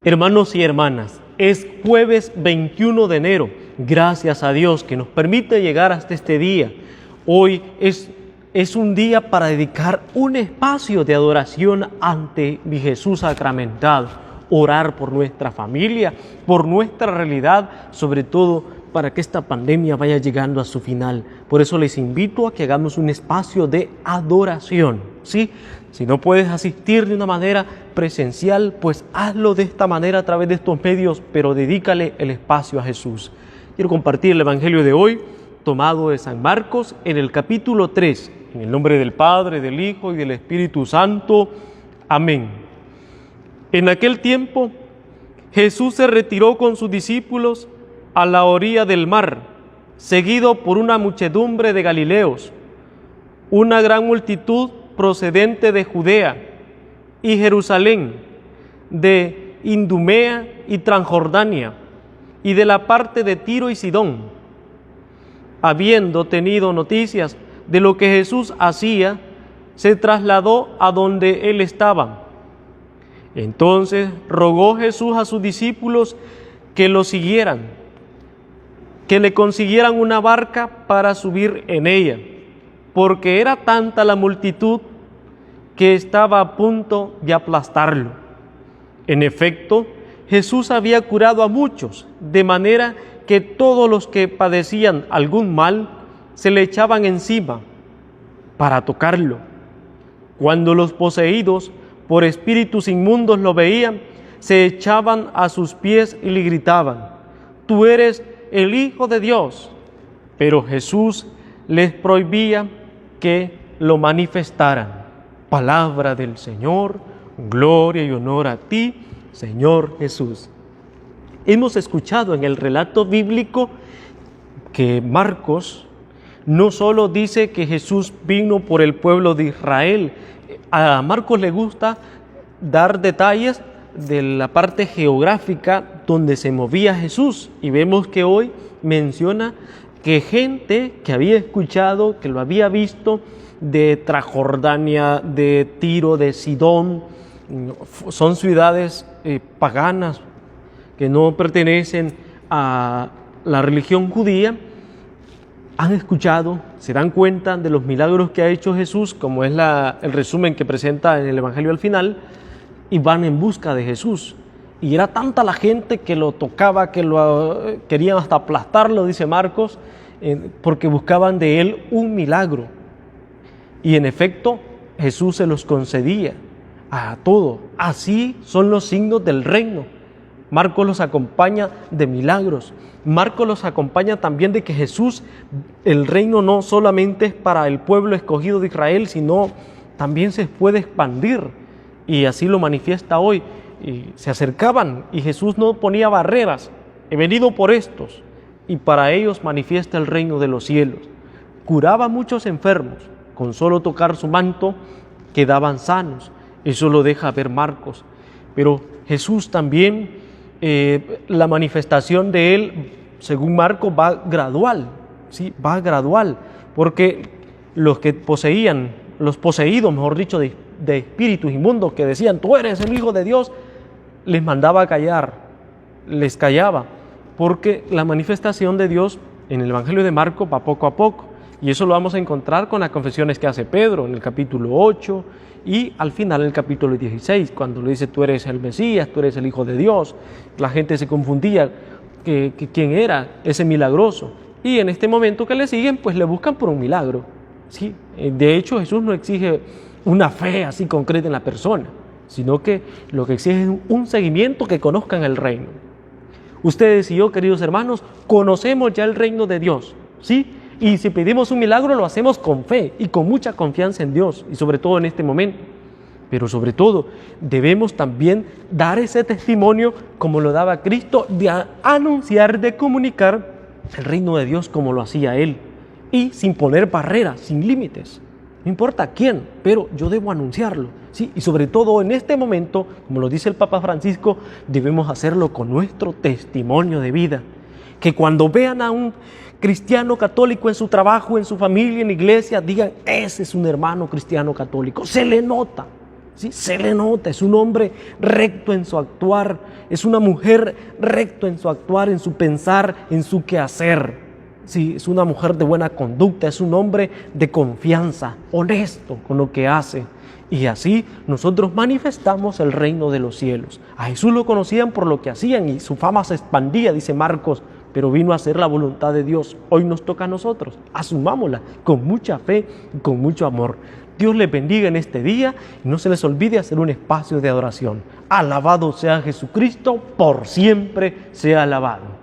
Hermanos y hermanas, es jueves 21 de enero. Gracias a Dios que nos permite llegar hasta este día. Hoy es un día para dedicar un espacio de adoración ante mi Jesús sacramentado. Orar por nuestra familia, por nuestra realidad, sobre todo para que esta pandemia vaya llegando a su final. Por eso les invito a que hagamos un espacio de adoración, ¿sí? Si no puedes asistir de una manera presencial, pues hazlo de esta manera a través de estos medios, pero dedícale el espacio a Jesús. Quiero compartir el Evangelio de hoy, tomado de San Marcos, en el capítulo 3, en el nombre del Padre, del Hijo y del Espíritu Santo. Amén. En aquel tiempo, Jesús se retiró con sus discípulos a la orilla del mar, seguido por una muchedumbre de Galileos, una gran multitud procedente de Judea y Jerusalén, de Idumea y Transjordania, y de la parte de Tiro y Sidón. Habiendo tenido noticias de lo que Jesús hacía, se trasladó a donde él estaba. Entonces rogó Jesús a sus discípulos que lo siguieran, que le consiguieran una barca para subir en ella, porque era tanta la multitud que estaba a punto de aplastarlo. En efecto, Jesús había curado a muchos, de manera que todos los que padecían algún mal se le echaban encima para tocarlo. Cuando los poseídos por espíritus inmundos lo veían, se echaban a sus pies y le gritaban: «Tú eres el Hijo de Dios». Pero Jesús les prohibía que lo manifestaran. Palabra del Señor, gloria y honor a ti, Señor Jesús. Hemos escuchado en el relato bíblico que Marcos no solo dice que Jesús vino por el pueblo de Israel. A Marcos le gusta dar detalles de la parte geográfica donde se movía Jesús, y vemos que hoy menciona que gente que había escuchado, que lo había visto de Transjordania, de Tiro, de Sidón, son ciudades paganas que no pertenecen a la religión judía, han escuchado, se dan cuenta de los milagros que ha hecho Jesús, como es el resumen que presenta en el Evangelio al final, y van en busca de Jesús. Y era tanta la gente que lo tocaba, que lo querían hasta aplastarlo, dice Marcos, porque buscaban de él un milagro. Y en efecto, Jesús se los concedía a todos. Así son los signos del reino. Marcos los acompaña de milagros. Marcos los acompaña también de que Jesús, el reino no solamente es para el pueblo escogido de Israel, sino también se puede expandir. Y así lo manifiesta hoy. Y se acercaban y Jesús no ponía barreras. He venido por estos. Y para ellos manifiesta el reino de los cielos. Curaba a muchos enfermos. Con solo tocar su manto quedaban sanos. Eso lo deja ver Marcos. Pero Jesús también, la manifestación de él, según Marcos, va gradual. ¿Sí? Va gradual. Porque los que poseían, los poseídos, mejor dicho, de espíritus inmundos que decían: «Tú eres el Hijo de Dios», les mandaba a callar, les callaba, porque la manifestación de Dios en el Evangelio de Marcos va poco a poco, y eso lo vamos a encontrar con las confesiones que hace Pedro en el capítulo 8 y al final en el capítulo 16, cuando le dice: «Tú eres el Mesías, tú eres el Hijo de Dios». La gente se confundía que quién era ese milagroso, y en este momento que le siguen, pues le buscan por un milagro, ¿sí? De hecho, Jesús no exige una fe así concreta en la persona, sino que lo que exige es un seguimiento, que conozcan el reino. Ustedes y yo, queridos hermanos, conocemos ya el reino de Dios, ¿sí? Y si pedimos un milagro, lo hacemos con fe y con mucha confianza en Dios, y sobre todo en este momento. Pero sobre todo, debemos también dar ese testimonio, como lo daba Cristo, de anunciar, de comunicar el reino de Dios como lo hacía Él, y sin poner barreras, sin límites. No importa quién, pero yo debo anunciarlo, ¿sí? Y sobre todo en este momento, como lo dice el Papa Francisco, debemos hacerlo con nuestro testimonio de vida. Que cuando vean a un cristiano católico en su trabajo, en su familia, en la iglesia, digan: «Ese es un hermano cristiano católico». Se le nota, ¿Sí? Se le nota, es un hombre recto en su actuar, es una mujer recto en su actuar, en su pensar, en su quehacer. Sí, es una mujer de buena conducta, es un hombre de confianza, honesto con lo que hace. Y así nosotros manifestamos el reino de los cielos. A Jesús lo conocían por lo que hacían y su fama se expandía, dice Marcos, pero vino a hacer la voluntad de Dios. Hoy nos toca a nosotros, asumámosla con mucha fe y con mucho amor. Dios les bendiga en este día y no se les olvide hacer un espacio de adoración. Alabado sea Jesucristo, por siempre sea alabado.